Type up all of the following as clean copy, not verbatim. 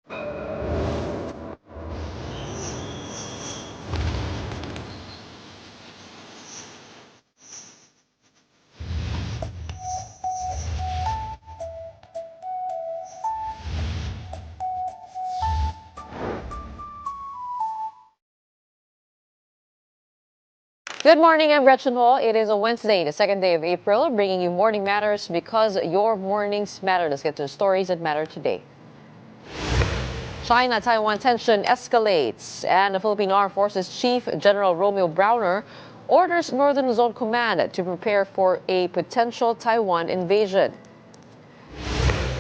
Good morning, I'm Gretchen Hall. It is a Wednesday, the second day of April, bringing you Morning Matters because your mornings matter. Let's get to the stories that matter today. China-Taiwan tension escalates, and the Philippine Armed Forces Chief General Romeo Browner orders Northern Luzon Command to prepare for a potential Taiwan invasion.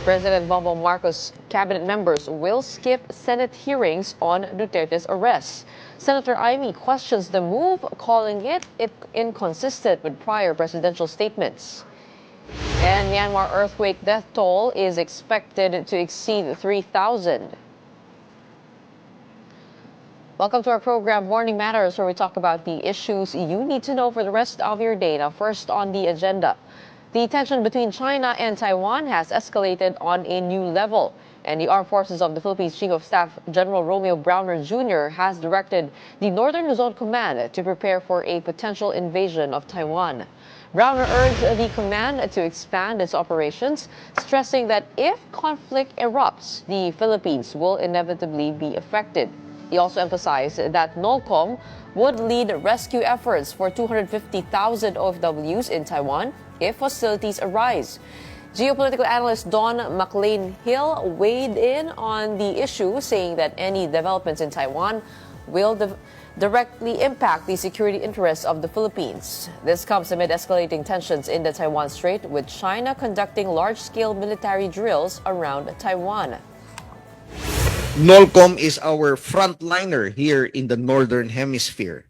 President Bongbong Marcos' cabinet members will skip Senate hearings on Duterte's arrest. Senator Amy questions the move, calling it inconsistent with prior presidential statements. And Myanmar earthquake death toll is expected to exceed 3,000. Welcome to our program, Morning Matters, where we talk about the issues you need to know for the rest of your day. Now, first on the agenda. The tension between China and Taiwan has escalated on a new level, and the Armed Forces of the Philippines Chief of Staff General Romeo Browner Jr. has directed the Northern Luzon Command to prepare for a potential invasion of Taiwan. Browner urged the command to expand its operations, stressing that if conflict erupts, the Philippines will inevitably be affected. He also emphasized that NOLCOM would lead rescue efforts for 250,000 OFWs in Taiwan if hostilities arise. Geopolitical analyst Don McLean-Hill weighed in on the issue, saying that any developments in Taiwan will directly impact the security interests of the Philippines. This comes amid escalating tensions in the Taiwan Strait, with China conducting large-scale military drills around Taiwan. NOLCOM is our frontliner here in the Northern Hemisphere.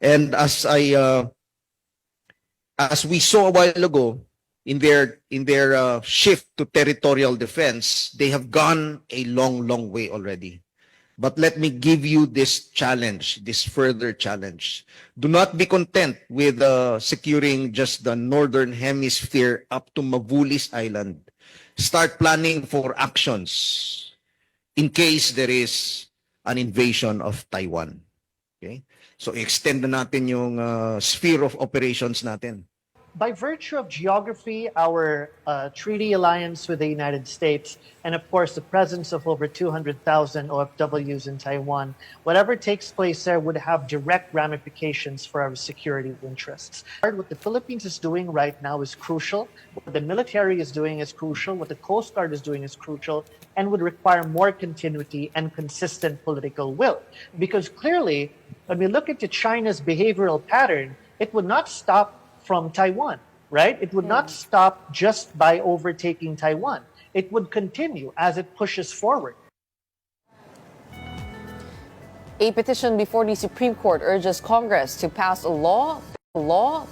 And as we saw a while ago, in their shift to territorial defense, they have gone a long way already. But let me give you this challenge, this further challenge. Do not be content with securing just the Northern Hemisphere up to Mavulis Island. Start planning for actions in case there is an invasion of Taiwan. Okay? So extend na natin yung sphere of operations natin. By virtue of geography, our treaty alliance with the United States, and of course the presence of over 200,000 OFWs in Taiwan, whatever takes place there would have direct ramifications for our security interests. What the Philippines is doing right now is crucial. What the military is doing is crucial. What the Coast Guard is doing is crucial, and would require more continuity and consistent political will. Because clearly, when we look into China's behavioral pattern, it would not stop from Taiwan, right? It would not stop just by overtaking Taiwan. It would continue as it pushes forward. A petition before the Supreme Court urges Congress to pass a law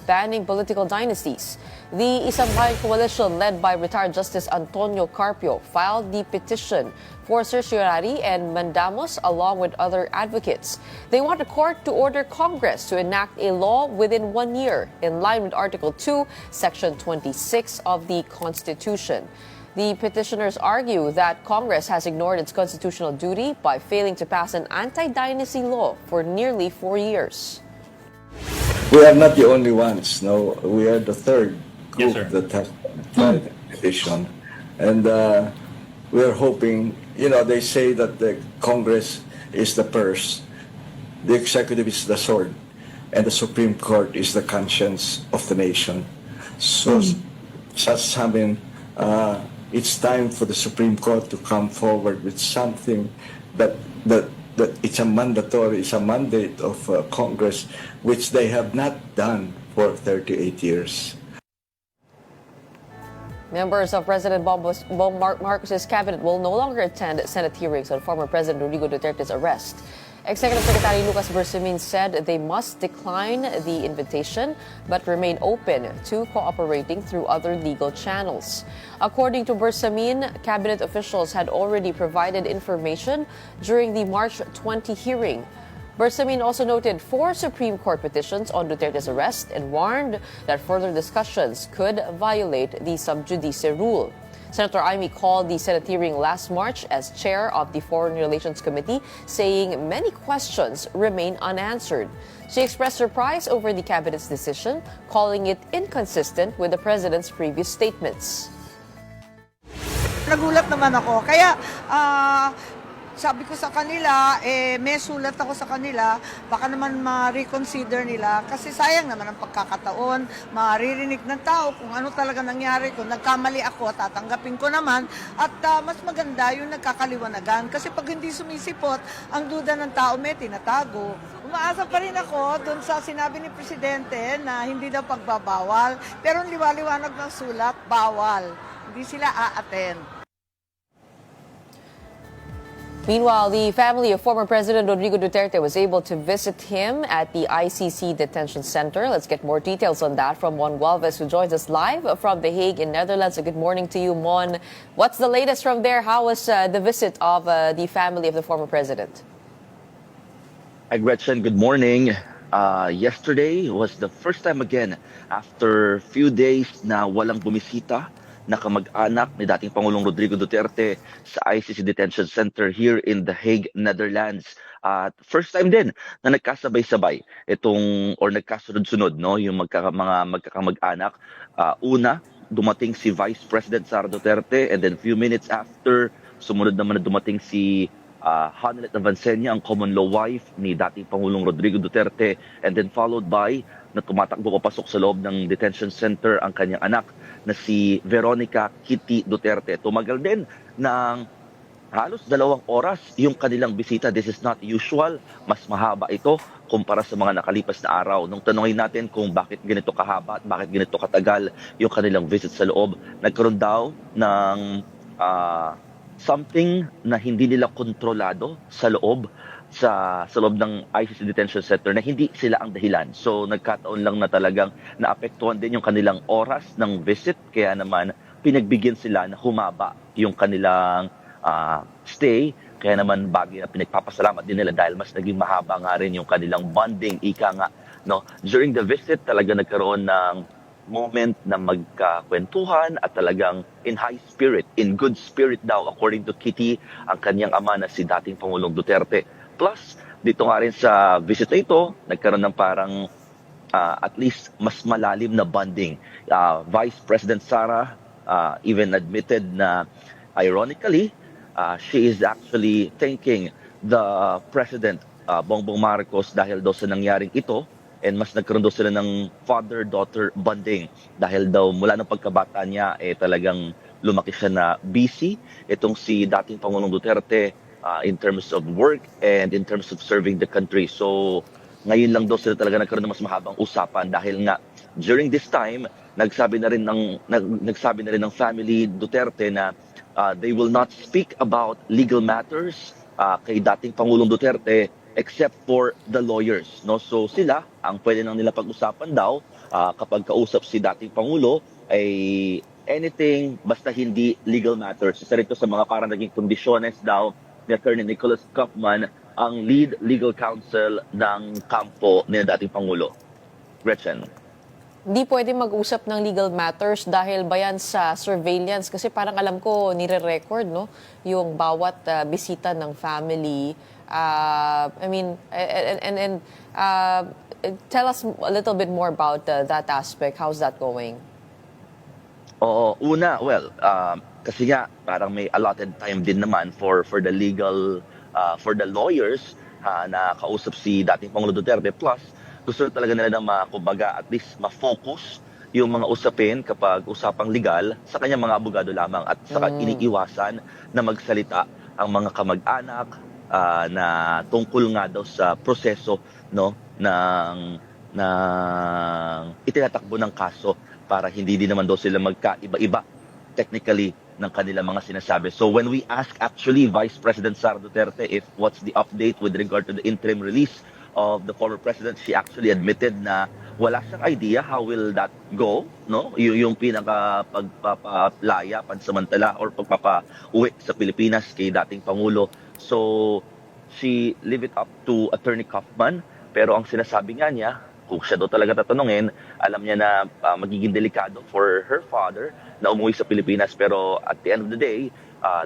banning political dynasties. The Isang Bayan Coalition, led by retired Justice Antonio Carpio, filed the petition for certiorari and mandamus along with other advocates. They want the court to order Congress to enact a law within 1 year, in line with Article 2, Section 26 of the Constitution. The petitioners argue that Congress has ignored its constitutional duty by failing to pass an anti-dynasty law for nearly 4 years. We are not the only ones. No, we are the third group that has filed a petition, and we are hoping. They say that the Congress is the purse, the executive is the sword, and the Supreme Court is the conscience of the nation. So, such having, it's time for the Supreme Court to come forward with something that it's a mandate of Congress, which they have not done for 38 years. Members of President Bongbong Marcos' cabinet will no longer attend Senate hearings on former President Rodrigo Duterte's arrest. Executive Secretary Lucas Bersamin said they must decline the invitation but remain open to cooperating through other legal channels. According to Bersamin, cabinet officials had already provided information during the March 20 hearing. Bersamin also noted 4 Supreme Court petitions on Duterte's arrest and warned that further discussions could violate the sub judice rule. Senator Amy called the Senate hearing last March as chair of the Foreign Relations Committee, saying many questions remain unanswered. She expressed surprise over the cabinet's decision, calling it inconsistent with the president's previous statements. Nagulat naman ako. Kaya sabi ko sa kanila, may sulat ako sa kanila, baka naman ma-reconsider nila kasi sayang naman ang pagkakataon, maririnig ng tao kung ano talaga nangyari. Kung nagkamali ako, tatanggapin ko naman at mas maganda yung nagkakaliwanagan kasi pag hindi sumisipot, ang duda ng tao may tinatago. Umaasa pa rin ako dun sa sinabi ni Presidente na hindi daw pagbabawal, pero liwaliwanag ng sulat, bawal. Hindi sila a-attend. Meanwhile, the family of former President Rodrigo Duterte was able to visit him at the ICC detention center. Let's get more details on that from Mon Gualvez, who joins us live from The Hague in Netherlands. So good morning to you, Mon. What's the latest from there? How was the visit of the family of the former president? Hi, Gretchen. Good morning. Yesterday was the first time again after few days na walang bumisita na kamag-anak ni dating Pangulong Rodrigo Duterte sa ICC Detention Center here in The Hague, Netherlands. At first time din na nagkasabay-sabay or nagkasunod-sunod yung mga magkakamag-anak. Una, dumating si Vice President Sara Duterte, and then few minutes after, sumunod naman na dumating si Hanelet Avancenia, ang common law wife ni dating Pangulong Rodrigo Duterte, and then followed by na tumatakbo papasok sa loob ng detention center ang kanyang anak na si Veronica Kitty Duterte. Tumagal din ng halos 2 oras yung kanilang bisita. This is not usual. Mas mahaba ito kumpara sa mga nakalipas na araw. Nung tanungin natin kung bakit ganito kahaba at bakit ganito katagal yung kanilang visit sa loob, nagkaroon daw ng something na hindi nila kontrolado sa loob ng ICC Detention Center na hindi sila ang dahilan. So nagkataon lang na talagang naapektuhan din yung kanilang oras ng visit, kaya naman pinagbigyan sila na humaba yung kanilang stay. Kaya naman bagay na pinagpapasalamat din nila dahil mas naging mahaba nga rin yung kanilang bonding, ika nga. No? During the visit, talaga nagkaroon ng moment na magkakwentuhan at talagang in high spirit, in good spirit daw, according to Kitty, ang kanyang ama na si dating Pangulong Duterte. Plus, dito nga rin sa visit na ito, nagkaroon ng parang at least mas malalim na bonding. Vice President Sara even admitted na, ironically, she is actually thanking the President Bongbong Marcos dahil daw sa nangyaring ito, and mas nagkaroon daw sila ng father-daughter bonding dahil daw mula ng pagkabata niya talagang lumaki siya na busy. Itong si dating Pangulong Duterte in terms of work and in terms of serving the country. So ngayon lang daw sila talaga nagkaroon ng mas mahabang usapan dahil nga during this time nagsabi na rin ng family Duterte na they will not speak about legal matters kay dating Pangulong Duterte except for the lawyers. No? So sila, ang pwede nang nila pag-usapan daw kapag kausap si dating Pangulo ay anything basta hindi legal matters. Isa rito sa mga parang naging kondisyones daw ni Attorney Nicholas Kaufman, ang lead legal counsel ng kampo ni dating Pangulo. Gretchen. Hindi pwede mag-usap ng legal matters dahil ba yan sa surveillance? Kasi parang alam ko, nire-record, no? Yung bawat bisita ng family. I mean, tell us a little bit more about that aspect. How's that going? Oo, una, well, kasi nga parang may allotted time din naman for the legal, for the lawyers na kausap si dating Pangulo Duterte. Plus, gusto talaga nila na kumbaga at least ma-focus yung mga usapin kapag usapang legal sa kanyang mga abogado lamang at saka iniiwasan na magsalita ang mga kamag-anak na tungkol nga daw sa proseso ng itinatakbo ng kaso para hindi din naman daw sila magkaiba-iba technically ng kanilang mga sinasabi. So when we ask actually Vice President Sara Duterte if what's the update with regard to the interim release of the former president, she actually admitted na wala siyang idea how will that go, no? Yung pinaka pagpapalaya pansamantala or pagpapauwi sa Pilipinas kay dating Pangulo. So she leave it up to Attorney Kaufman, pero ang sinasabi nga niya, kung siya daw talaga tatanungin, alam niya na magiging delikado for her father na umuwi sa Pilipinas. Pero at the end of the day,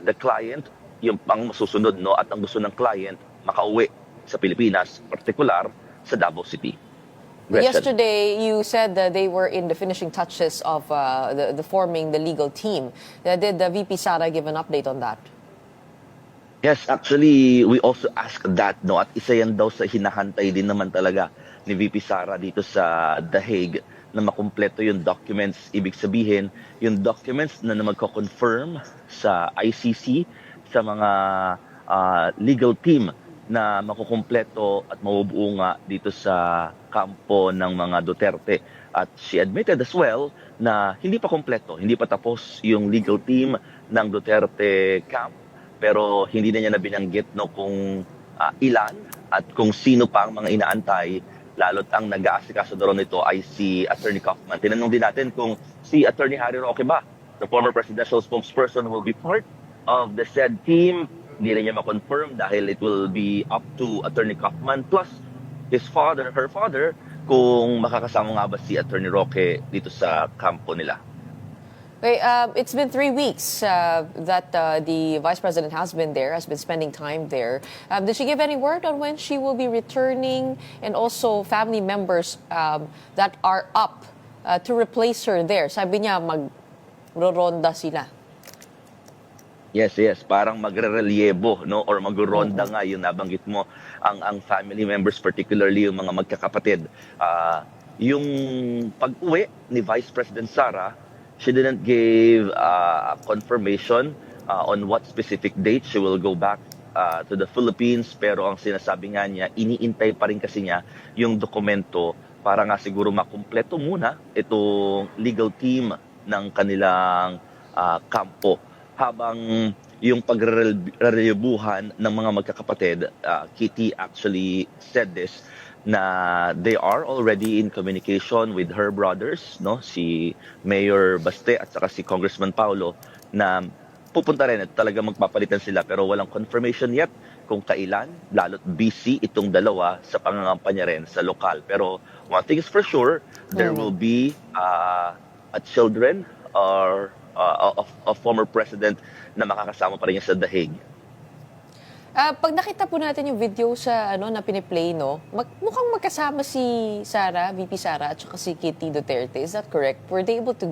the client, yung pang masusunod, no? At ang gusto ng client, makauwi sa Pilipinas, particular sa Davao City. Gretchen. Yesterday, you said that they were in the finishing touches of the forming the legal team. Did the VP Sara give an update on that? Yes, actually, we also asked that, no? At isa yan daw sa hinahantay din naman talaga ni VP Sara dito sa The Hague na makumpleto yung documents. Ibig sabihin, yung documents na magko-confirm sa ICC, sa mga legal team na makukumpleto at mabubuo nga dito sa kampo ng mga Duterte. At she admitted as well na hindi pa kompleto, hindi pa tapos yung legal team ng Duterte camp, pero hindi na niya binanggit no, kung ilan at kung sino pa ang mga inaantay, lalo't ang nag-aasikaso daw nito ay si Attorney Kaufman. Tinanong din natin kung si Attorney Harry Roque ba, the former presidential spokesperson, will be part of the said team. Hindi na niya ma-confirm dahil it will be up to Attorney Kaufman plus his father, her father, kung makakasama nga ba si Attorney Roque dito sa kampo nila. Okay, it's been 3 weeks that the Vice President has been there, has been spending time there. Did she give any word on when she will be returning, and also family members that are up to replace her there? Sabi niya mag-ronda sila. Yes, parang magre-reliebo, no, or magro-ronda nga yung nabanggit mo, ang family members, particularly yung mga magkakapatid. Yung pag-uwi ni Vice President Sara, she didn't give confirmation on what specific date she will go back to the Philippines, pero ang sinasabi nga niya, iniintay pa rin kasi niya yung dokumento para nga siguro makumpleto muna itong legal team ng kanilang kampo. Habang yung pagrelibuhan ng mga magkakapatid, Kitty actually said this, na they are already in communication with her brothers, no, si Mayor Baste at saka si Congressman Paulo, na pupunta rin at talaga magpapalitan sila, pero walang confirmation yet kung kailan, lalo't busy itong dalawa sa pangangampanya rin sa lokal. Pero one thing is for sure, there will be a children or of former president na makakasama pa rin niya sa The Hague. Pag nakita po natin yung video sa na piniplay, no, mukhang magkasama si Sara, VP Sara, at saka si Kitty Duterte. Is that correct? Were they able to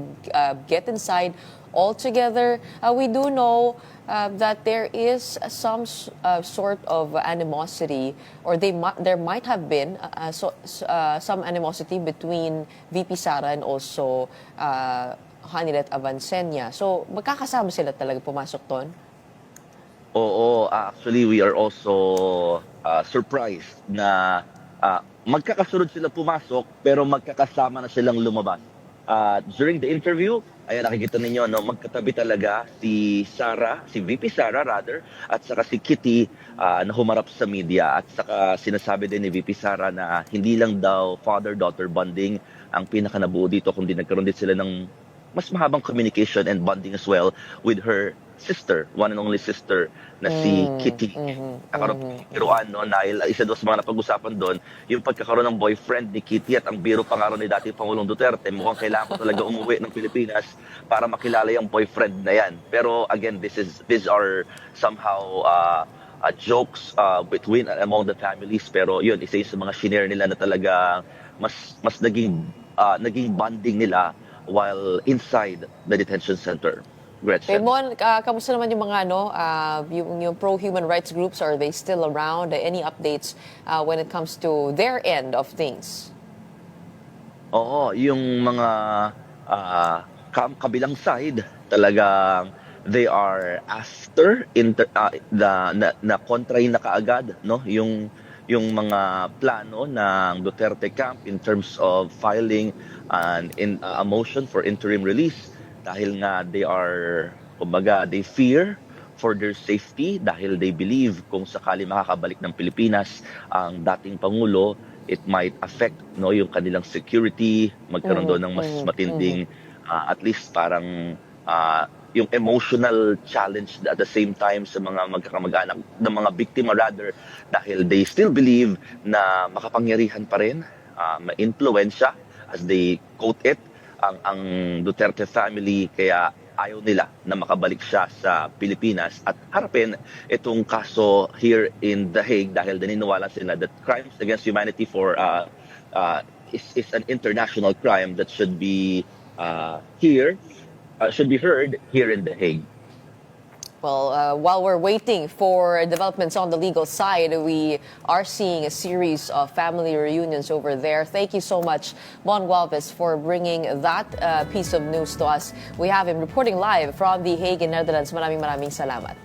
get inside all together? We do know that there is some sort of animosity, or there might have been some animosity between VP Sara and also Hanilet Avancenia. So, magkakasama sila talaga pumasok doon? Oo, actually we are also surprised na magkakasunod sila pumasok pero magkakasama na silang lumabas. During the interview, ayan nakikita ninyo, no, magkatabi talaga si Sara, si VP Sara rather, at saka si Kitty na humarap sa media. At saka sinasabi din ni VP Sara na hindi lang daw father-daughter bonding ang pinakanabuo dito, kundi nagkaroon din sila ng mas mahabang communication and bonding as well with her sister, one and only sister na si Kitty. Nakaroon no, dahil isa doon sa mga napag-usapan doon, yung pagkakaroon ng boyfriend ni Kitty, at ang biro pa nga ni dating Pangulong Duterte, mukhang kailangan ko talaga umuwi ng Pilipinas para makilala yung boyfriend na yan. Pero again, these are somehow jokes between among the families, pero yun, isa yung sa mga shinare nila na talaga mas naging bonding nila while inside the detention center. Gretchen. Mon, kamusta naman yung mga yung pro-human rights groups? Are they still around? Any updates when it comes to their end of things? Oo, yung mga kabilang side, talagang they are after na kontrahin na kaagad, no, yung mga plano ng Duterte camp in terms of filing a motion for interim release, dahil nga they fear for their safety, dahil they believe kung sakali makakabalik ng Pilipinas ang dating Pangulo, it might affect, no, yung kanilang security, magkaroon doon ng mas matinding at least parang yung emotional challenge at the same time sa mga magkakamag-anak ng mga biktima rather, dahil they still believe na makapangyarihan pa rin ma-influensya, as they quote it, ang Duterte family, kaya ayaw nila na makabalik siya sa Pilipinas at harapin itong kaso here in The Hague dahil naniniwala sila that crimes against humanity is an international crime that should be should be heard here in The Hague. Well, while we're waiting for developments on the legal side, we are seeing a series of family reunions over there. Thank you so much, Bon Gualvez, for bringing that piece of news to us. We have him reporting live from The Hague in Netherlands. Maraming salamat.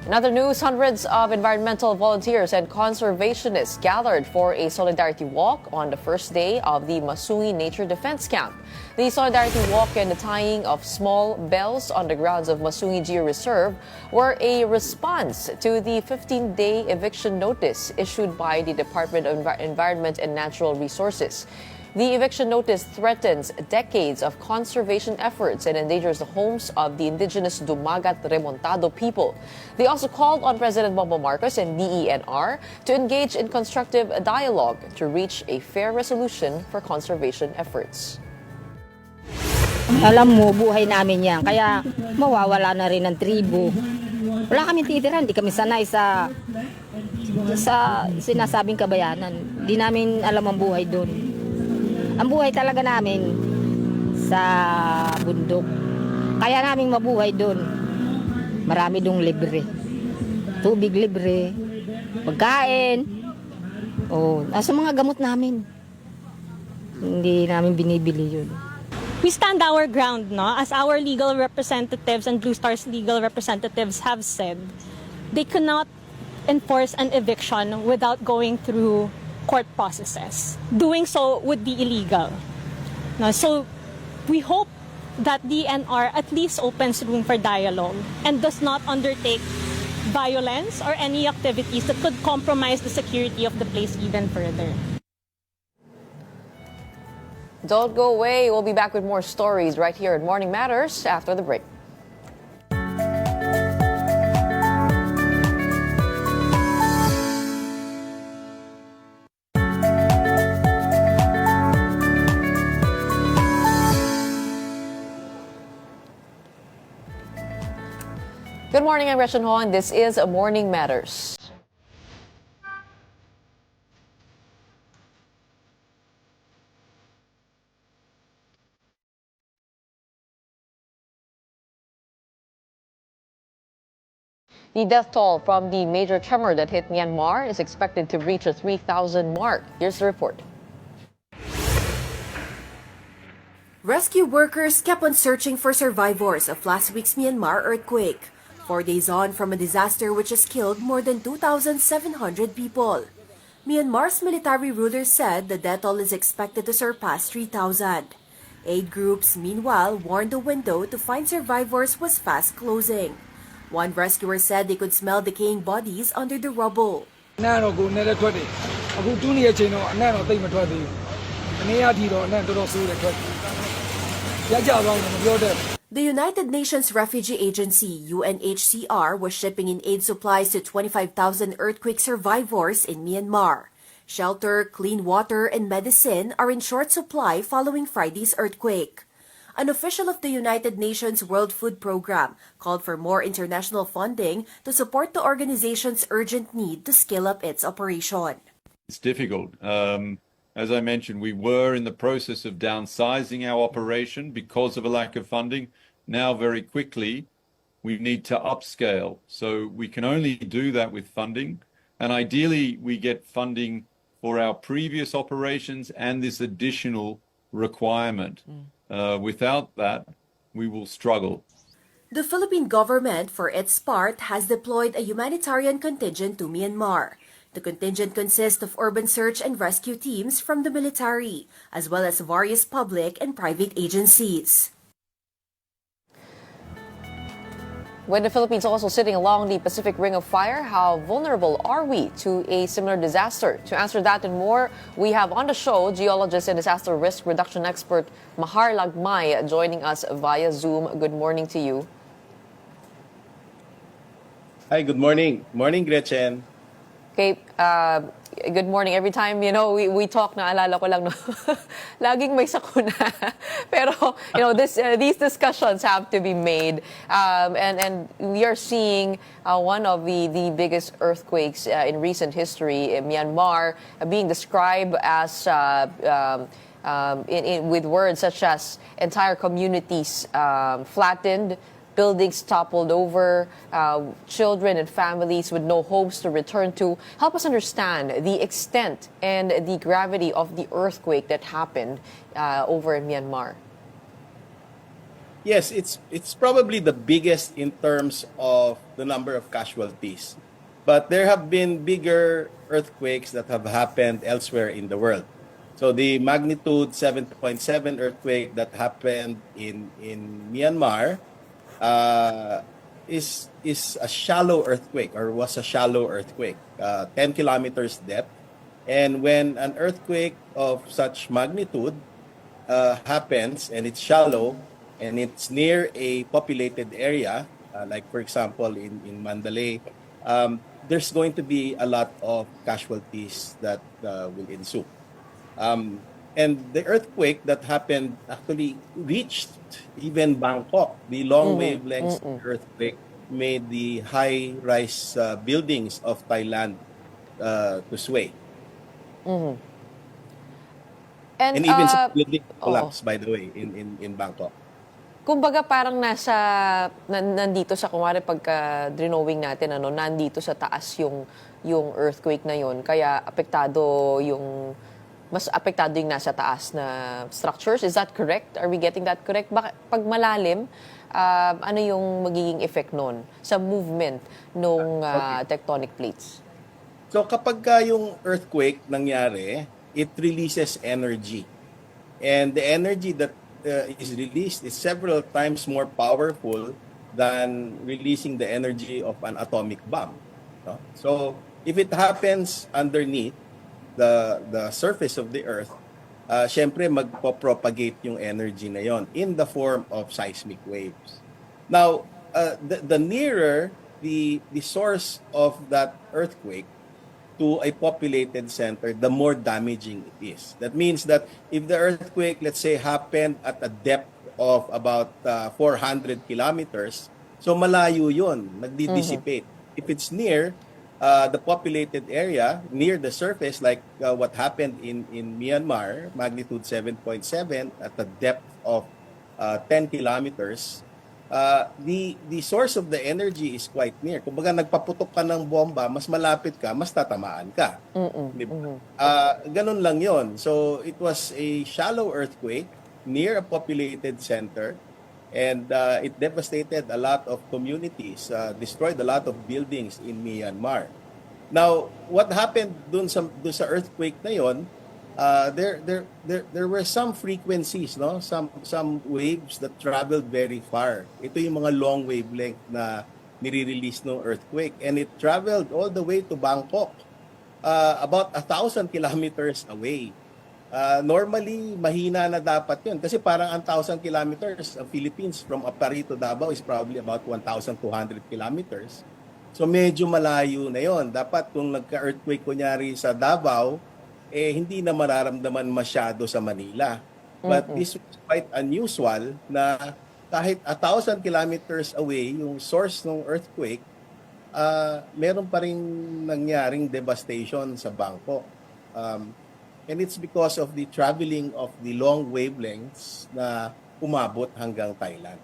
In other news, hundreds of environmental volunteers and conservationists gathered for a solidarity walk on the first day of the Masungi Nature Defense Camp. The solidarity walk and the tying of small bells on the grounds of Masungi Geo Reserve were a response to the 15-day eviction notice issued by the Department of Environment and Natural Resources. The eviction notice threatens decades of conservation efforts and endangers the homes of the indigenous Dumagat Remontado people. They also called on President Bongbong Marcos and DENR to engage in constructive dialogue to reach a fair resolution for conservation efforts. Alam mo, buhay namin yan. Kaya mawawala na rin ang tribo. Wala kami titiran, di kami sanay sa sinasabing kabayanan. Di namin alam ang buhay doon. Ang buhay talaga namin sa bundok. Kaya namin mabuhay doon. Marami dong libre. Tubig libre, pagkain. Sa mga gamot namin. Hindi namin binibili yun. We stand our ground, no? As our legal representatives and Blue Star's legal representatives have said, they cannot enforce an eviction without going through court processes. Doing so would be illegal. No, so we hope that DNR at least opens room for dialogue and does not undertake violence or any activities that could compromise the security of the place even further. Don't go away. We'll be back with more stories right here at Morning Matters after the break. Good morning, I'm Gretchen Ho, and this is Morning Matters. The death toll from the major tremor that hit Myanmar is expected to reach a 3,000 mark. Here's the report. Rescue workers kept on searching for survivors of last week's Myanmar earthquake, 4 days on from a disaster which has killed more than 2,700 people. Myanmar's military ruler said the death toll is expected to surpass 3,000. Aid groups, meanwhile, warned the window to find survivors was fast closing. One rescuer said they could smell decaying bodies under the rubble. The United Nations Refugee Agency, UNHCR, was shipping in aid supplies to 25,000 earthquake survivors in Myanmar. Shelter, clean water, and medicine are in short supply following Friday's earthquake. An official of the United Nations World Food Program called for more international funding to support the organization's urgent need to scale up its operation. It's difficult. As I mentioned, we were in the process of downsizing our operation because of a lack of funding. Now, very quickly, we need to upscale. So we can only do that with funding. And ideally, we get funding for our previous operations and this additional requirement. Without that, we will struggle. The Philippine government, for its part, has deployed a humanitarian contingent to Myanmar. The contingent consists of urban search and rescue teams from the military, as well as various public and private agencies. With the Philippines also sitting along the Pacific Ring of Fire, how vulnerable are we to a similar disaster? To answer that and more, we have on the show geologist and disaster risk reduction expert Mahar Lagmay joining us via Zoom. Good morning to you. Hi, good morning. Morning, Gretchen. Okay, Good morning. Every time, we talk, naalala ko lang, no? Laging may sakuna. Pero, these discussions have to be made. And we are seeing one of the biggest earthquakes in recent history in Myanmar being described as with words such as entire communities flattened, buildings toppled over, children and families with no homes to return to. Help us understand the extent and the gravity of the earthquake that happened over in Myanmar. Yes, it's probably the biggest in terms of the number of casualties. But there have been bigger earthquakes that have happened elsewhere in the world. So the magnitude 7.7 earthquake that happened in Myanmar is a shallow earthquake, or was a shallow earthquake, 10 kilometers depth. And when an earthquake of such magnitude happens and it's shallow and it's near a populated area, like for example in Mandalay, there's going to be a lot of casualties that will ensue. And the earthquake that happened actually reached even Bangkok. The long wavelengths earthquake made the high-rise buildings of Thailand to sway. And even some buildings collapsed, by the way, in Bangkok. Kumbaga parang nandito sa, kumari pagka drenowing natin, nandito sa taas yung earthquake na yun. Kaya mas apektado yung nasa taas na structures. Is that correct? Are we getting that correct? Pag malalim, ano yung magiging effect nun sa movement ng tectonic plates? So kapag yung earthquake nangyari, it releases energy. And the energy that is released is several times more powerful than releasing the energy of an atomic bomb. No? So if it happens underneath the surface of the earth, syempre magpo-propagate yung energy na yon in the form of seismic waves. Now, the nearer the source of that earthquake to a populated center, the more damaging it is. That means that if the earthquake, let's say, happened at a depth of about 400 kilometers, so malayo yun, nagdi-dissipate. If it's near the populated area, near the surface, like what happened in Myanmar, magnitude 7.7 at a depth of 10 kilometers, the source of the energy is quite near. Kumbaga nagpaputok ka ng bomba, mas malapit ka, mas tatamaan ka. Diba? Ganun lang yon. So it was a shallow earthquake near a populated center, and it devastated a lot of communities, destroyed a lot of buildings in Myanmar. Now, what happened dun sa earthquake na yon? There were some frequencies, no? Some waves that traveled very far. Ito yung mga long wavelength na nire-release ng earthquake, and it traveled all the way to Bangkok, about 1,000 kilometers away. Normally, mahina na dapat yun. Kasi parang 1,000 kilometers, ang Philippines from Apari to Davao is probably about 1,200 kilometers. So medyo malayo na yon. Dapat kung nagka-earthquake kunyari sa Davao, hindi na mararamdaman masyado sa Manila. But this was quite unusual na kahit 1,000 kilometers away, yung source ng earthquake, meron pa rin nangyaring devastation sa Bangkok. And it's because of the traveling of the long wavelengths na umabot hanggang Thailand.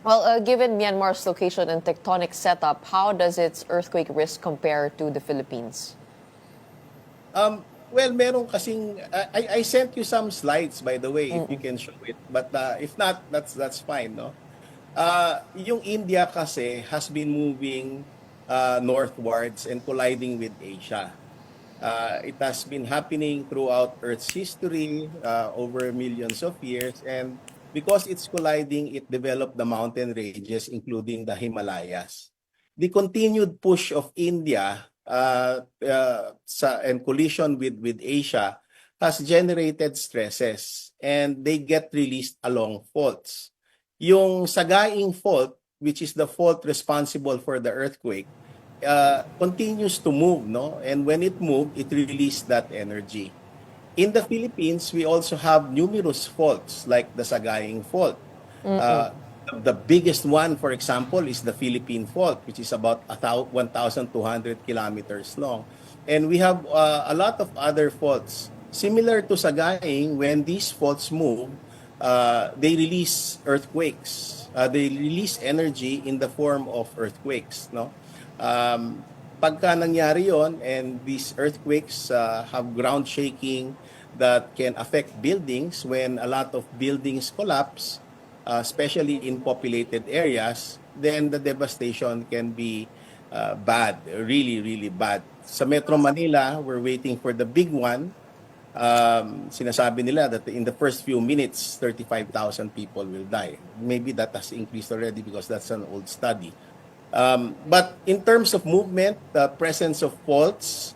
Well, given Myanmar's location and tectonic setup, how does its earthquake risk compare to the Philippines? Well, meron kasing... I sent you some slides, by the way, if you can show it. But if not, that's fine, no? Yung India kasi has been moving northwards and colliding with Asia. It has been happening throughout Earth's history, over millions of years, and because it's colliding, it developed the mountain ranges, including the Himalayas. The continued push of India and collision with Asia has generated stresses, and they get released along faults. Yung Sagaing Fault, which is the fault responsible for the earthquake, continues to move, no? And when it moved, it released that energy. In the Philippines, we also have numerous faults like the Sagaing Fault. Uh, the biggest one, for example, is the Philippine Fault, which is about 1,200 kilometers long. And we have a lot of other faults. Similar to Sagaing, when these faults move, they release earthquakes. They release energy in the form of earthquakes, no? Pagka nangyari yon and these earthquakes have ground shaking that can affect buildings, when a lot of buildings collapse, especially in populated areas, then the devastation can be bad, really, really bad. Sa Metro Manila, we're waiting for the big one. Sinasabi nila that in the first few minutes, 35,000 people will die. Maybe that has increased already because that's an old study. But in terms of movement, the presence of faults,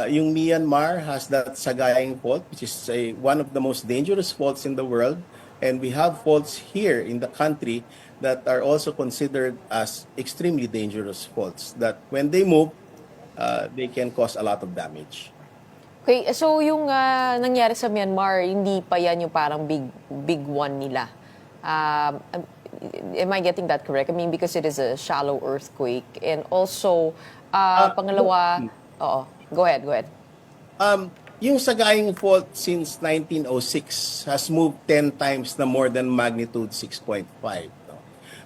yung Myanmar has that Sagaing Fault, which is one of the most dangerous faults in the world. And we have faults here in the country that are also considered as extremely dangerous faults, that when they move, they can cause a lot of damage. Okay, so yung nangyari sa Myanmar, hindi pa yan yung parang big one nila. Am I getting that correct? I mean, because it is a shallow earthquake. And also, pangalawa, go ahead. Yung Sagaing Fault since 1906 has moved 10 times na more than magnitude 6.5. No?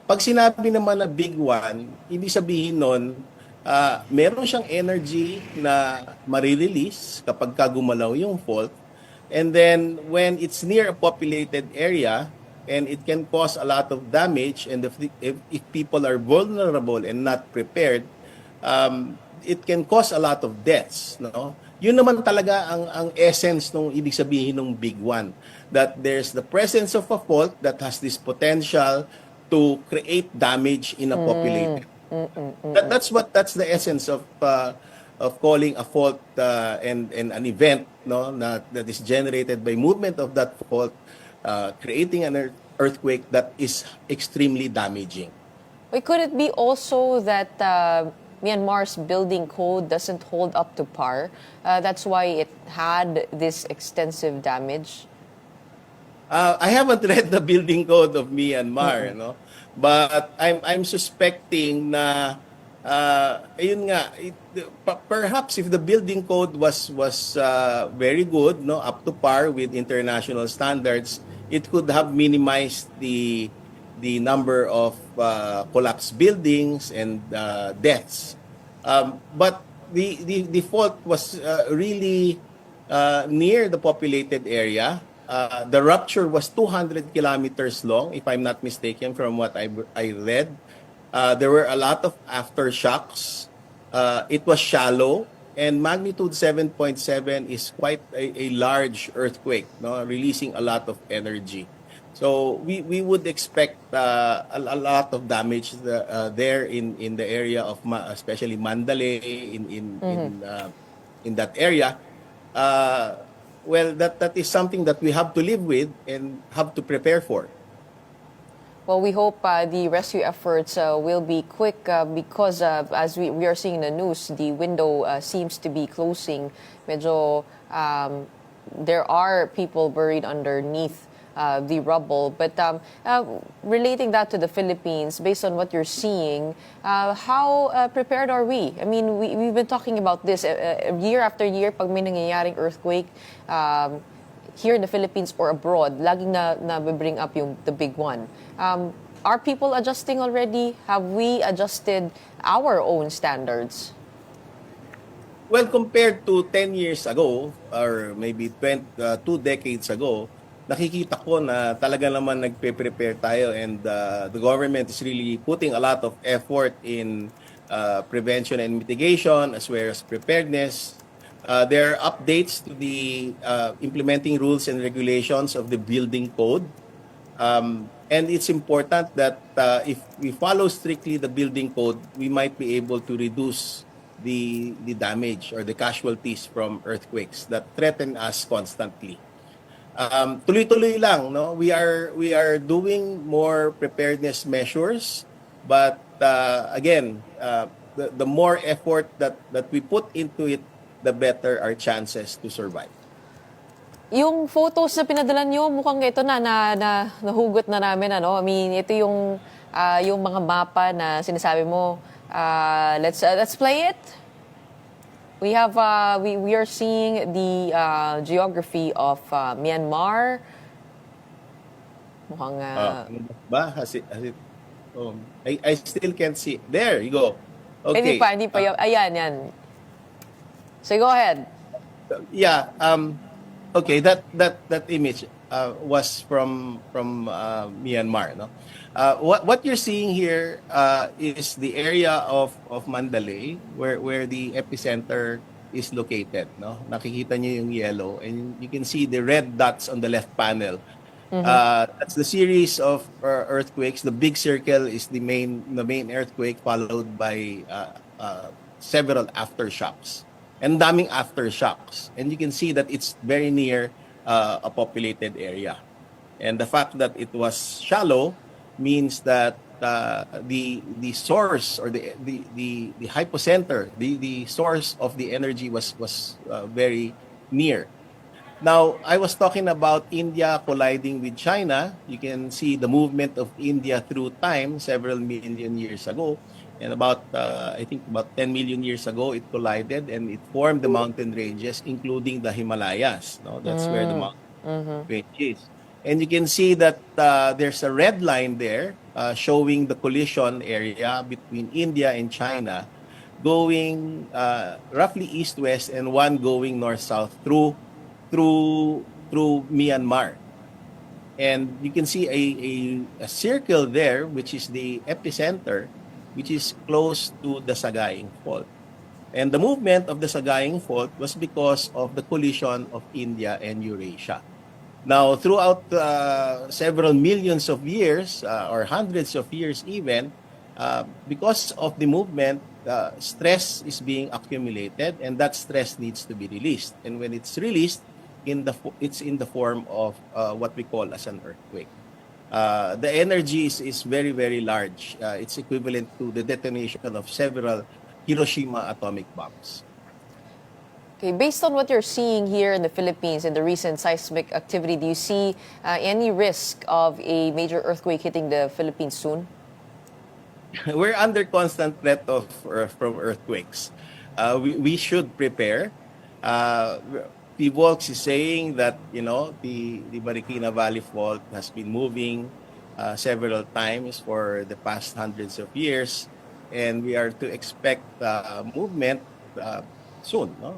Pag sinabi naman na big one, ibig sabihin nun, meron siyang energy na marirelease kapag gumalaw yung fault. And then when it's near a populated area, and it can cause a lot of damage, and if people are vulnerable and not prepared, it can cause a lot of deaths, no? Yun naman talaga ang essence ng ibig sabihin ng big one, that there's the presence of a fault that has this potential to create damage in a populated. That's the essence of calling a fault and an event, no, that is generated by movement of that fault, creating an earthquake that is extremely damaging. Wait, could it be also that Myanmar's building code doesn't hold up to par? That's why it had this extensive damage? I haven't read the building code of Myanmar, no? But I'm suspecting na ayun nga, perhaps if the building code was very good, no, up to par with international standards, it could have minimized the number of collapsed buildings and deaths. But the fault was really near the populated area. The rupture was 200 kilometers long, if I'm not mistaken, from what I read. There were a lot of aftershocks. It was shallow, and magnitude 7.7 is quite a large earthquake, no, releasing a lot of energy. So we would expect a lot of damage there in the area of especially Mandalay in that area. Well, that is something that we have to live with and have to prepare for. Well, we hope the rescue efforts will be quick because as we are seeing in the news, the window seems to be closing. Medyo there are people buried underneath the rubble. But relating that to the Philippines, based on what you're seeing, how prepared are we? I mean, we've been talking about this year after year. Pag may nangyayaring earthquake, here in the Philippines or abroad, laging na bring up the big one. Are people adjusting already? Have we adjusted our own standards? Well, compared to 10 years ago, or maybe 2 decades ago, nakikita ko na talaga naman nagpe-prepare tayo, and the government is really putting a lot of effort in prevention and mitigation as well as preparedness. There are updates to the implementing rules and regulations of the building code. And it's important that if we follow strictly the building code, we might be able to reduce the damage or the casualties from earthquakes that threaten us constantly. Tuloy-tuloy lang, no? We are doing more preparedness measures, but again, the more effort that we put into it, the better our chances to survive. Yung photos na pinadala nyo, mukhang ito nahugot na namin, ano? I mean, ito yung mga mapa na sinasabi mo. Let's play it. We have we are seeing the geography of Myanmar. Mukhang I still can't see. There you go. Okay. hindi pa ayan yan. So go ahead. Yeah, okay, that image was from Myanmar, no? What you're seeing here is the area of Mandalay where the epicenter is located, no? Nakikita niyo yung yellow and you can see the red dots on the left panel. That's the series of earthquakes. The big circle is the main earthquake, followed by several aftershocks. And daming aftershocks. And you can see that it's very near a populated area. And the fact that it was shallow means that the source or the hypocenter, the source of the energy was very near. Now, I was talking about India colliding with China. You can see the movement of India through time several million years ago. And I think about 10 million years ago, it collided and it formed the mountain ranges, including the Himalayas. No? That's where the mountain range is. And you can see that there's a red line there showing the collision area between India and China, going roughly east-west and one going north-south through Myanmar. And you can see a circle there, which is the epicenter, which is close to the Sagaing Fault. And the movement of the Sagaing Fault was because of the collision of India and Eurasia. Now, throughout several millions of years, or hundreds of years even, because of the movement, stress is being accumulated, and that stress needs to be released. And when it's released, it's in the form of what we call as an earthquake. The energy is very, very large. It's equivalent to the detonation of several Hiroshima atomic bombs. Okay, based on what you're seeing here in the Philippines in the recent seismic activity, do you see any risk of a major earthquake hitting the Philippines soon? We're under constant threat from earthquakes. We should prepare. Volks is saying that the Marikina Valley Fault has been moving several times for the past hundreds of years, and we are to expect movement soon. No?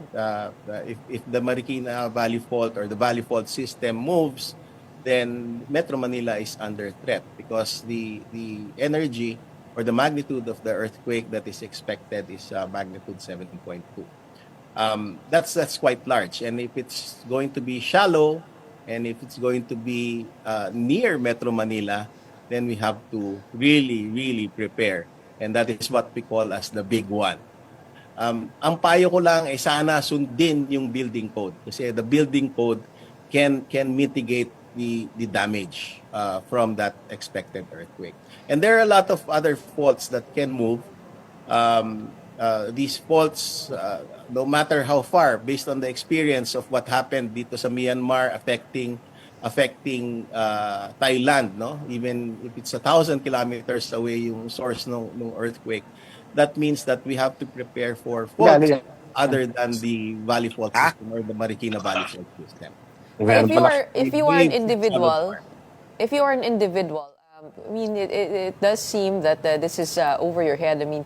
If the Marikina Valley Fault or the Valley Fault system moves, then Metro Manila is under threat because the energy or the magnitude of the earthquake that is expected is magnitude 7.2. That's quite large, and if it's going to be shallow and if it's going to be near Metro Manila, then we have to really prepare, and that is what we call as the big one. Ang payo ko lang ay sana sundin yung building code kasi the building code can mitigate the damage from that expected earthquake. And there are a lot of other faults that can move. These faults, no matter how far, based on the experience of what happened dito sa Myanmar affecting Thailand, no? Even if it's 1,000 kilometers away yung source ng earthquake, that means that we have to prepare for faults other than the Valley Fault system or the Marikina Valley Fault system. If you are an individual, I mean, it does seem that this is over your head. I mean,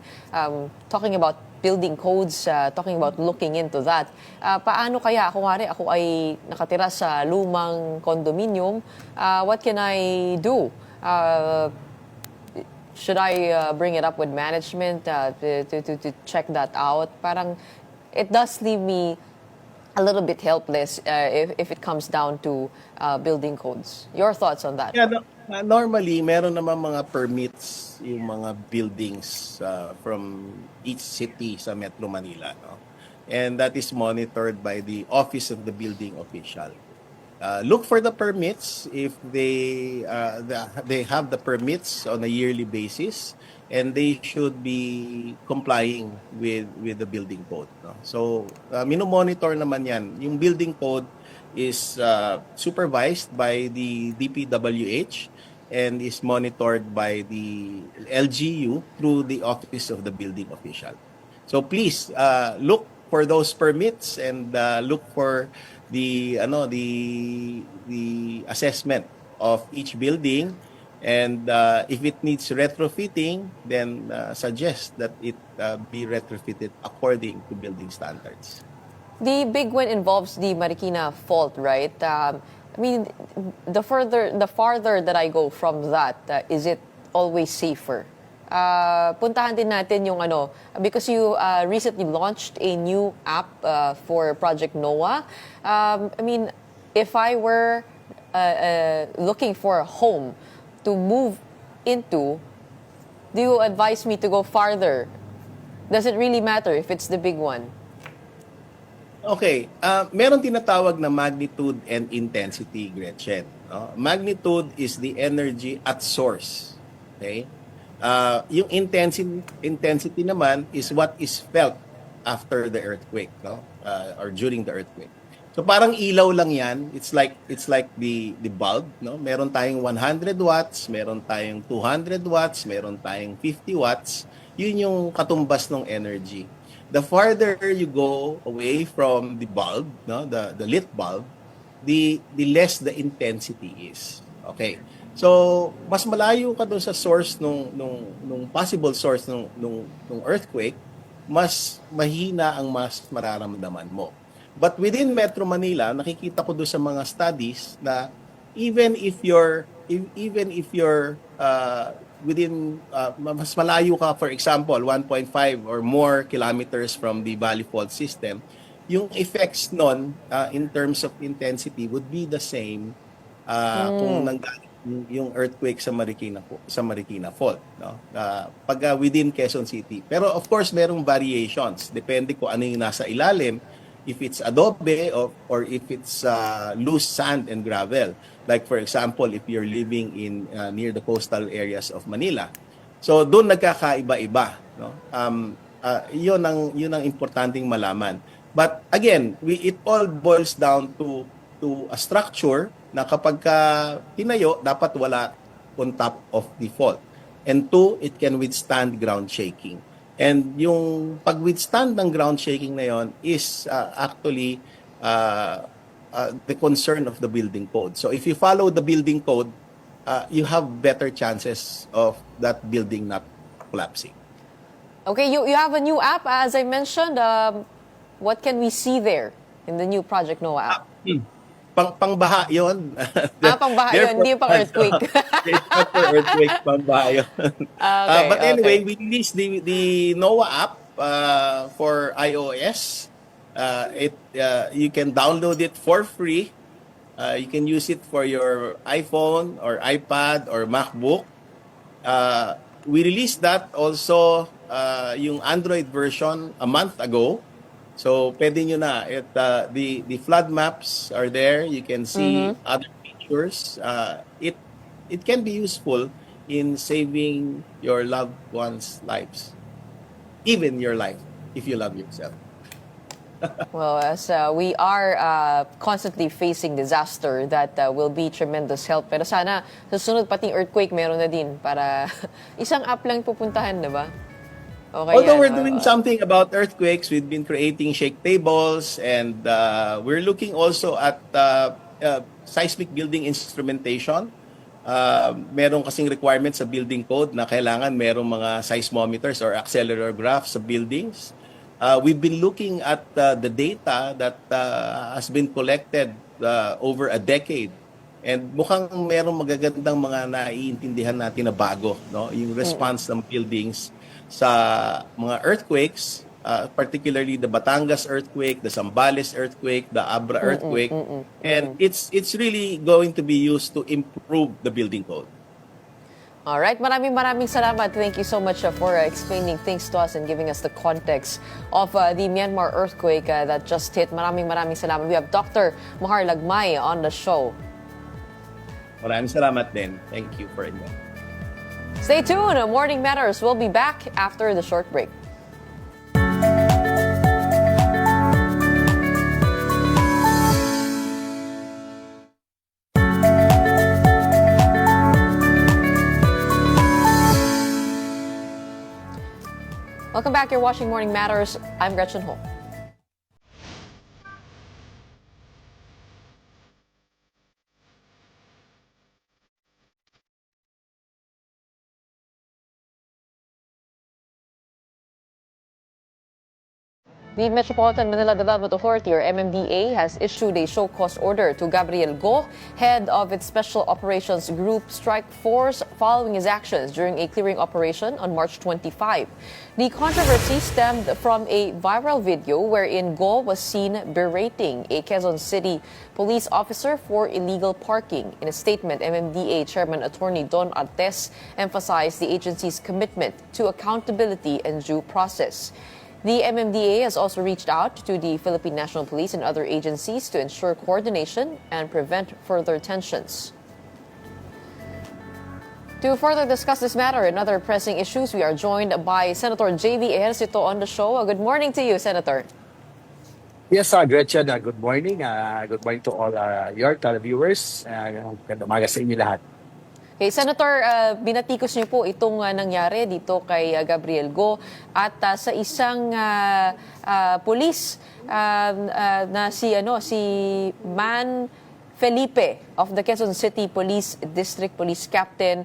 talking about building codes, talking about looking into that. Paano kaya, kung ako ay nakatira sa lumang condominium, what can I do? Should I bring it up with management to check that out? Parang it does leave me a little bit helpless if it comes down to building codes. Your thoughts on that? Yeah, normally, meron naman mga permits yung mga buildings from each city sa Metro Manila. No? And that is monitored by the Office of the Building Official. look for the permits if they have the permits on a yearly basis, and they should be complying with the building code. No? So minomonitor naman yan. Yung building code is supervised by the DPWH and is monitored by the LGU through the Office of the Building Official. So please look for those permits and look for the assessment of each building, and if it needs retrofitting, then suggest that it be retrofitted according to building standards. The big one involves the Marikina fault, right? I mean, the farther that I go from that, is it always safer? Puntahan din natin yung because you recently launched a new app for Project NOAA. I mean, if I were looking for a home to move into, do you advise me to go farther? Does it really matter if it's the big one? Okay, meron tinatawag na magnitude and intensity, Gretchen. No? Magnitude is the energy at source. Okay? Yung intensity naman is what is felt after the earthquake, no? Or during the earthquake. So parang ilaw lang yan. It's like the bulb, no? Meron tayong 100 watts, meron tayong 200 watts, meron tayong 50 watts. Yun yung katumbas ng energy. The farther you go away from the bulb, no, the lit bulb, the less the intensity is. Okay. So, mas malayo ka doon sa source nung possible source nung earthquake, mas mahina ang mas mararamdaman mo. But within Metro Manila, nakikita ko doon sa mga studies na even if you're within mas malayo ka, for example, 1.5 or more kilometers from the Valley Fault System, yung effects nun in terms of intensity would be the same kung nanggaling yung earthquake sa Marikina Fault, no? Pag within Quezon City. Pero of course merong variations depende kung ano yung nasa ilalim, if it's adobe or if it's loose sand and gravel. Like for example, if you're living in near the coastal areas of Manila. So doon nagkakaiba-iba, no? Yun ang importanteng malaman. But again, it all boils down to a structure na kapag tinayo, dapat wala on top of the fault. And two, it can withstand ground shaking. And yung pag-withstand ng ground shaking na yon is actually the concern of the building code. So if you follow the building code, you have better chances of that building not collapsing. Okay, you have a new app, as I mentioned. What can we see there in the new Project NOAA app? Pangbaha yun. Pangbaha yun, hindi pang earthquake. It's not for earthquake, pangbaha yun. But anyway, we released the NOAA app for iOS. You can download it for free. You can use it for your iPhone or iPad or MacBook. We released that also yung Android version a month ago. So, pwede nyo na. The flood maps are there. You can see other features. It can be useful in saving your loved ones' lives. Even your life, if you love yourself. Well, as we are constantly facing disaster, that will be tremendous help. Pero sana, sa sunod pating earthquake, meron na din para isang app lang pupuntahan, diba? Okay, although we're doing something about earthquakes, we've been creating shake tables, and we're looking also at seismic building instrumentation. Meron kasing requirements sa building code na kailangan merong mga seismometers or accelerographs sa buildings. We've been looking at the data that has been collected over a decade. And mukhang merong magagandang mga naiintindihan natin na bago, no? Yung response ng buildings sa mga earthquakes, particularly the Batangas earthquake, the Zambales earthquake, the Abra earthquake, and it's really going to be used to improve the building code. All right, maraming salamat. Thank you so much for explaining things to us and giving us the context of the Myanmar earthquake that just hit. Maraming salamat. We have Dr. Mahar Lagmay on the show. Maraming salamat din. Thank you for inviting. Stay tuned. Morning Matters will be back after the short break. Welcome back. You're watching Morning Matters. I'm Gretchen Ho. The Metropolitan Manila Development Authority, or MMDA, has issued a show-cause order to Gabriel Go, head of its Special Operations Group Strike Force, following his actions during a clearing operation on March 25. The controversy stemmed from a viral video wherein Go was seen berating a Quezon City police officer for illegal parking. In a statement, MMDA Chairman Attorney Don Artes emphasized the agency's commitment to accountability and due process. The MMDA has also reached out to the Philippine National Police and other agencies to ensure coordination and prevent further tensions. To further discuss this matter and other pressing issues, we are joined by Senator J.V. Ejercito on the show. Good morning to you, Senator. Yes, Gretchen, good morning. Good morning to all your televiewers. Ganda umaga sa inyo lahat. Okay, Senator, binatikos niyo po itong nangyari dito kay Gabriel Go at sa isang pulis na si Man Felipe of the Quezon City Police District Police Captain.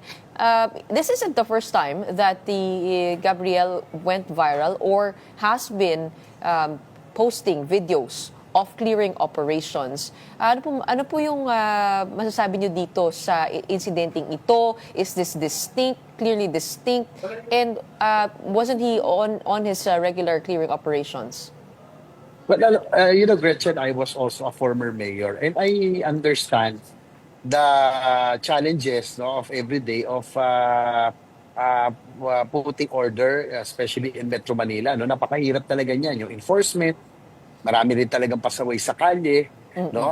This isn't the first time that the Gabriel went viral or has been posting videos of clearing operations. Ano po yung masasabi niyo dito sa incidenting ito? Is this distinct, clearly distinct? And wasn't he on his regular clearing operations? Well, Gretchen, I was also a former mayor, and I understand the challenges of every day of putting order, especially in Metro Manila. Napakahirap talaga niyan, yung enforcement. Marami rin talagang pasaway sa kalye, no?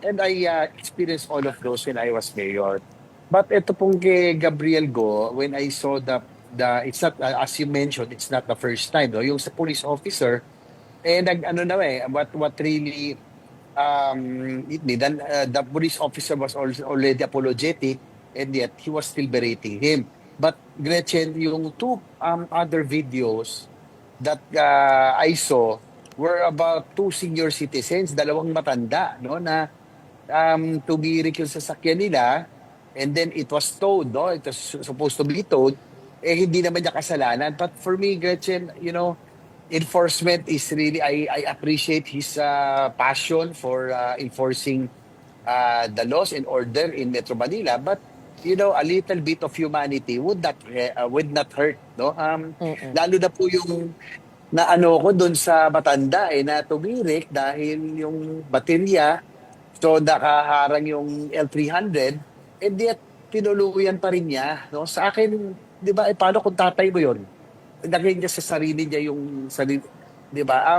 And I experienced all of those when I was mayor. But ito pong kay Gabriel Go, when I saw it's not, as you mentioned, it's not the first time, no? Yung sa police officer, what really the police officer was already apologetic, and yet he was still berating him. But Gretchen, yung two other videos that I saw were about two senior citizens, dalawang matanda, no, na tumirik yung sasakyan nila, and then it was towed, no? It was supposed to be towed. Hindi naman niya kasalanan. But for me, Gretchen, enforcement is really, I appreciate his passion for enforcing the laws and order in Metro Manila. But, a little bit of humanity would not hurt, no? Lalo na po yung na ko doon sa matanda na tumirik dahil yung baterya, so nakaharang yung L300, and yet tinuluyan pa rin niya, no? Sa akin, 'di ba, paano kung tatay mo 'yon? Lagay niya sa sarili niya yung sarili, 'di ba?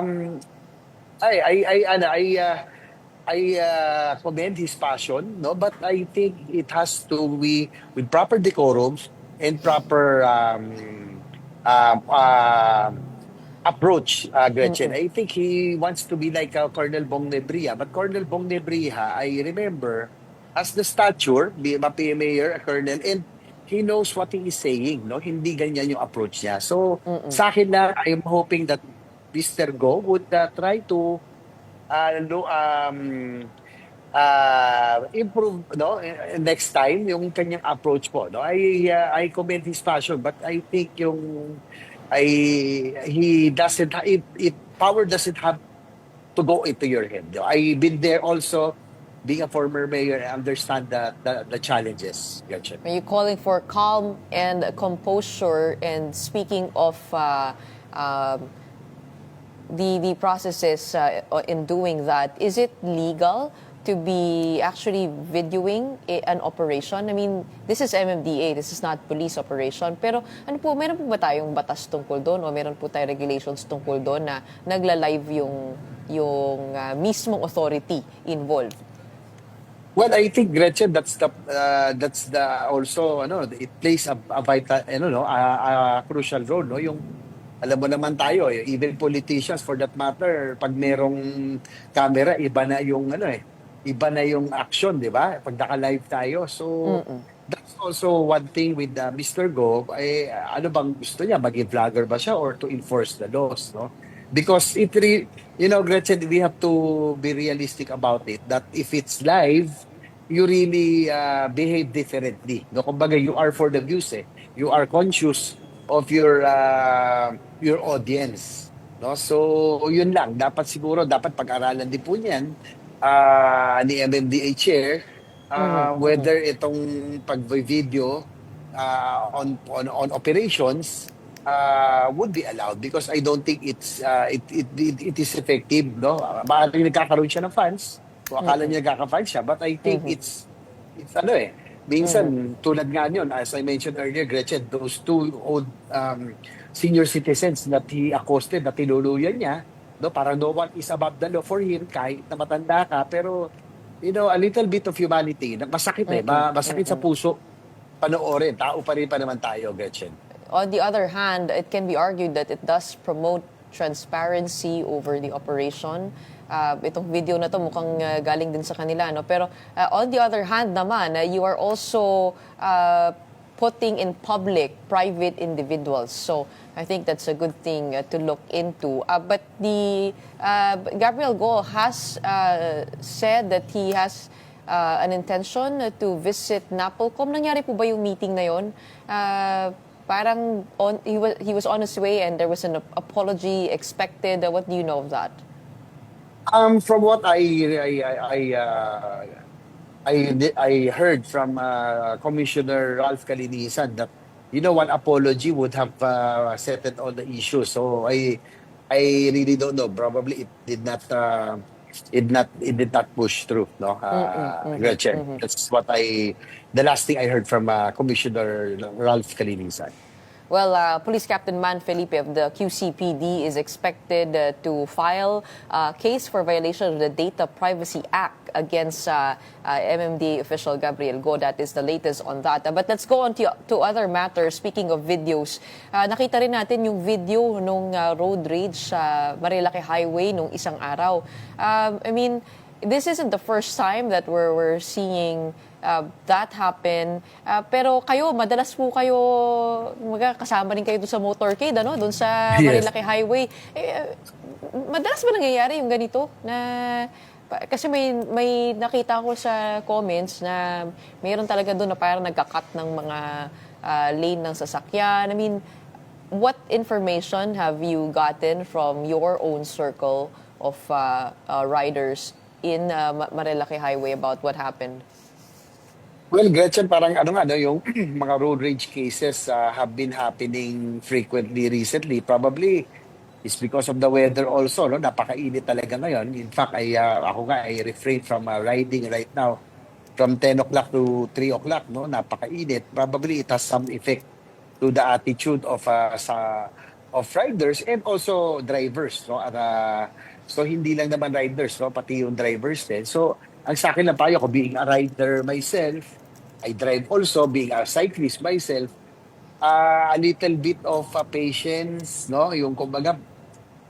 I commend his passion, no? But I think it has to be with proper decorum and proper approach, Gretchen. I think he wants to be like Colonel Bong Nebria. But Colonel Bong Nebria, I remember, has the stature, be a mayor, a colonel, and he knows what he is saying, no? Hindi ganyan yung approach niya. So, sa akin na, I am hoping that Mr. Go would try to improve, no, next time yung kanyang approach po, no? I commend his passion, but I think he doesn't, power doesn't have to go into your head. I've been there also, being a former mayor. I understand the challenges. Gotcha. Are you calling for calm and composure? And speaking of the processes in doing that, is it legal to be actually videoing an operation? I mean, this is MMDA, this is not police operation. Pero ano po, meron po ba tayong batas tungkol doon o meron po tayong regulations tungkol doon na nagla-live yung mismong authority involved? Well, I think, Gretchen, that's the also it plays a vital a crucial role, no, yung alam mo naman tayo, even politicians for that matter, pag merong camera, iba na yung action, di ba? Pag naka-live tayo. So that's also one thing with Mr. Go, ano bang gusto niya, maging vlogger ba siya or to enforce the laws, no? Because Gretchen, we have to be realistic about it, that if it's live, you really behave differently. No, kumbaga, you are for the views, eh. You are conscious of your audience. No? So, yun lang. Dapat pag-aralan din po niyan ni MMDA Chair whether itong pag-video on operations would be allowed, because I don't think it is effective, no. Maaaring nagkakaroon siya ng fans, o akala niya nagkaka-fans siya, but I think it's minsan tulad nga niyon, as I mentioned earlier, Gretchen, those two old senior citizens that he accosted, na tinuluyan niya, no, parang no one is above the law for him, kahit na matanda ka, pero a little bit of humanity, masakit masakit sa puso panoorin, tao pa rin pa naman tayo, Gretchen. On the other hand, it can be argued that it does promote transparency over the operation. Itong video na to mukhang galing din sa kanila, no? Pero on the other hand naman, you are also putting in public private individuals. So I think that's a good thing to look into. But the Gabriel Go has said that he has an intention to visit Napolcom. Nangyari po ba yung meeting na yon? Parang he was on his way and there was an apology expected. What do you know of that? From what I heard from Commissioner Ralph Calinisan, that one apology would have settled all the issues. So I really don't know. Probably it did not push through, no, Gretchen. That's what the last thing I heard from Commissioner Ralph Calinisan. Well, Police Captain Man Felipe of the QCPD is expected to file a case for violation of the Data Privacy Act against MMDA official Gabriel Go. That is the latest on that. But let's go on to other matters. Speaking of videos, nakita rin natin yung video nung road rage sa Marilaki Highway nung isang araw. I mean, this isn't the first time that we're seeing that happen. Pero madalas po kayo, kasama rin kayo doon sa motorcade, doon sa Marilaki Highway. Madalas ba nangyayari yung ganito? Kasi may nakita ko sa comments na mayroon talaga doon na parang nagka-cut ng mga lane ng sasakyan. I mean, what information have you gotten from your own circle of riders in Marilaki Highway about what happened? Well, Gretchen, parang yung mga road rage cases have been happening frequently recently. Probably it's because of the weather also, no? Napakainit talaga ngayon. In fact, ako I refrain from riding right now from 10 o'clock to 3 o'clock, no? Napakainit. Probably it has some effect to the attitude of riders and also drivers, no? So hindi lang naman riders, no? Pati yung drivers din. So ang sa akin lang payo ko, being a rider myself, I drive also, being a cyclist myself, a little bit of patience, no? Yung kumbaga,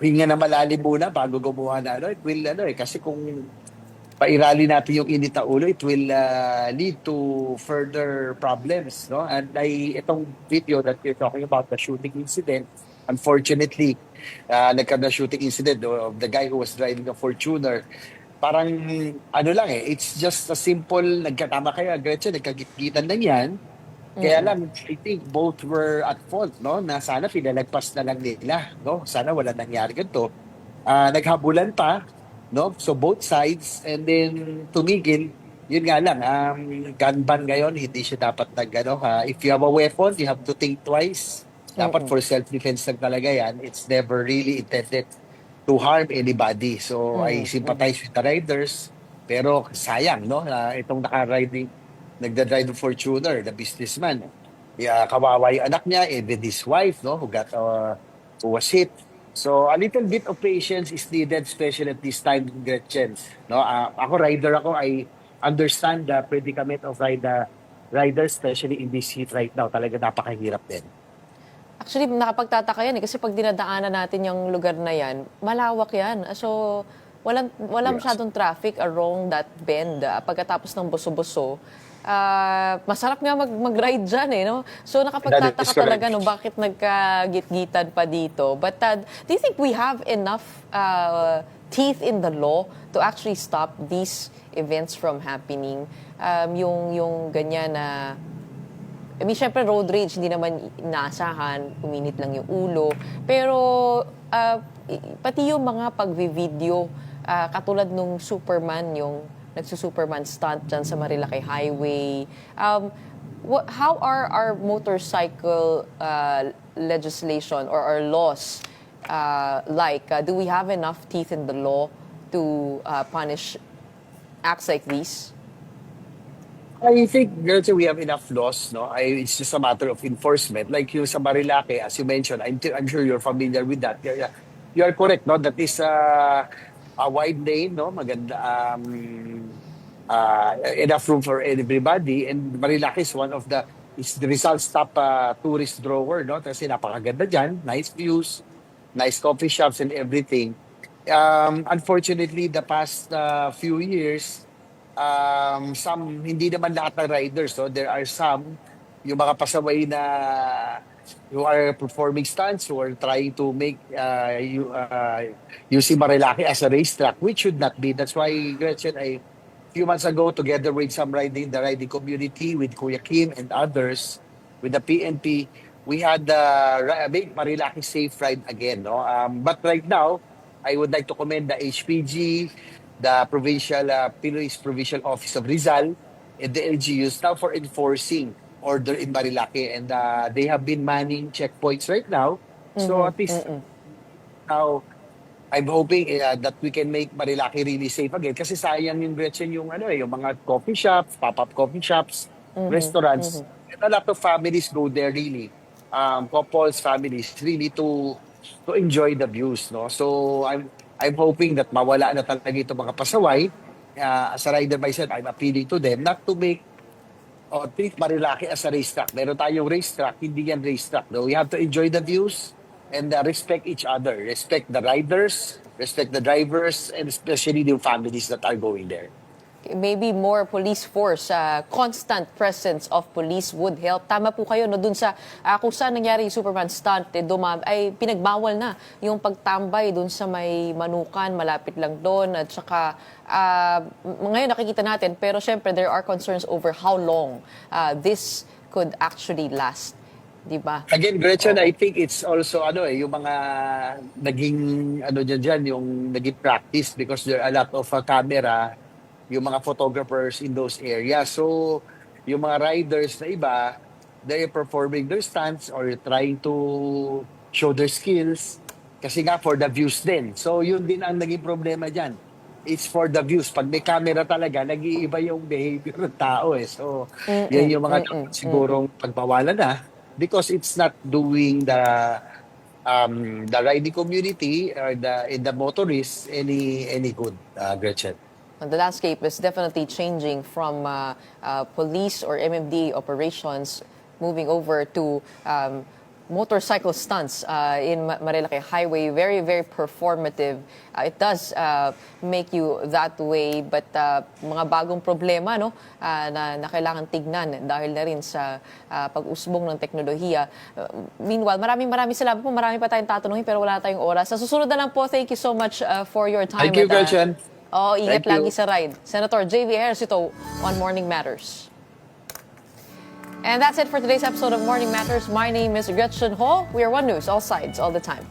hinga na malalim muna bago gumawa na, it will, kasi kung pairali natin yung init na ulo, it will lead to further problems, no? And itong video that you're talking about, the shooting incident, unfortunately, nagkaroon na shooting incident of the guy who was driving a Fortuner. Parang it's just a simple, nagkatama kaya, Gretchen, nagkagitan lang yan. Kaya lang, I think both were at fault, no? Na sana pinalagpas na lang nila, no? Sana wala nangyari ganito. Naghabulan pa, no? So both sides, and then tumigil, yun nga lang, gun ban ngayon, hindi siya dapat if you have a weapon, you have to think twice. Dapat for self-defense lang talaga yan. It's never really intended to harm anybody. So I sympathize with the riders. Pero sayang, no? Itong nagda-drive ng Fortuner, the businessman. Kawawa yung anak niya, even his wife, no? Who was hit. So, a little bit of patience is needed, especially at this time, Gretchen. No? Ako, rider ako, I understand the predicament of riders, especially in this heat right now. Talaga napakahirap din. Actually, nakapagtataka yan kasi pag dinadaanan natin yung lugar na yan, malawak yan. So, walang masyadong traffic along that bend. Pagkatapos ng buso-buso, masarap nga mag-ride dyan no? So, nakapagtataka talaga bakit nagkagit-gitan pa dito. But do you think we have enough teeth in the law to actually stop these events from happening? Yung ganyan na... I mean, syempre road rage, hindi naman inaasahan, uminit lang yung ulo. Pero, pati yung mga pag-video, katulad nung Superman, yung nagsusuperman stunt dyan sa Marilaki Highway. How are our motorcycle legislation or our laws like? Do we have enough teeth in the law to punish acts like these? I think, Gertrude, we have enough laws. No, it's just a matter of enforcement. Like yung sa Marilaki, as you mentioned, I'm sure you're familiar with that. You are correct. No, that is a wide lane. No, maganda. Enough room for everybody. And Marilaki is it's the Rizal's top tourist drawer. No, kasi napakaganda dyan. Nice views, nice coffee shops, and everything. Unfortunately, the past few years. Some, hindi naman lahat ng riders, so there are some, yung mga pasaway na who are performing stunts, who are trying to make using Marilaki as a racetrack, which should not be. That's why, Gretchen, a few months ago, together with the riding community, with Kuya Kim and others, with the PNP, we had make Marilaki safe ride again. No? But right now, I would like to commend the HPG, the Police Provincial Office of Rizal, and the LGUs now for enforcing order in Marilaki. And they have been manning checkpoints right now. So at least now, I'm hoping that we can make Marilaki really safe again. Kasi sayang yung Gretchen, yung mga coffee shops, pop-up coffee shops, restaurants. And a lot of families go there really. Couples, families, really to enjoy the views. No? So I'm hoping that mawala na talaga itong mga pasaway. As a rider myself, I'm appealing to them not to make or treat Marilaki as a racetrack. Meron tayong racetrack, hindi yan racetrack. No? We have to enjoy the views and respect each other. Respect the riders, respect the drivers, and especially the families that are going there. Maybe more police force, constant presence of police would help. Tama po kayo, no, dun sa kung saan nangyari yung Superman stunt, ay pinagbawal na yung pagtambay dun sa may Manukan, malapit lang doon. At saka, ngayon nakikita natin, pero syempre there are concerns over how long this could actually last. Diba? Again, Gretchen, I think it's also yung mga naging dyan, yung naging practice because there are a lot of camera, yung mga photographers in those areas. So, yung mga riders na iba, they're performing their stunts or trying to show their skills kasi nga for the views din. So, yun din ang naging problema dyan. It's for the views. Pag may camera talaga, nag-iiba yung behavior ng tao eh. So, yan yung mga sigurong pagbawalan na because it's not doing the riding community or the motorists any good, Gretchen. The landscape is definitely changing from police or MMDA operations moving over to motorcycle stunts in Marilaki Highway. Very, very performative. It does make you that way, but mga bagong problema na kailangan tignan dahil na rin sa pag-usbong ng teknolohiya. Meanwhile, maraming salamat po. Marami pa tayong tatanungin pero wala tayong oras. Sa susunod na lang po, thank you so much for your time. Thank you, Gretchen. Ingat lagi sa ride. Senator J.V. Ejercito on Morning Matters. And that's it for today's episode of Morning Matters. My name is Gretchen Ho. We are One News, all sides, all the time.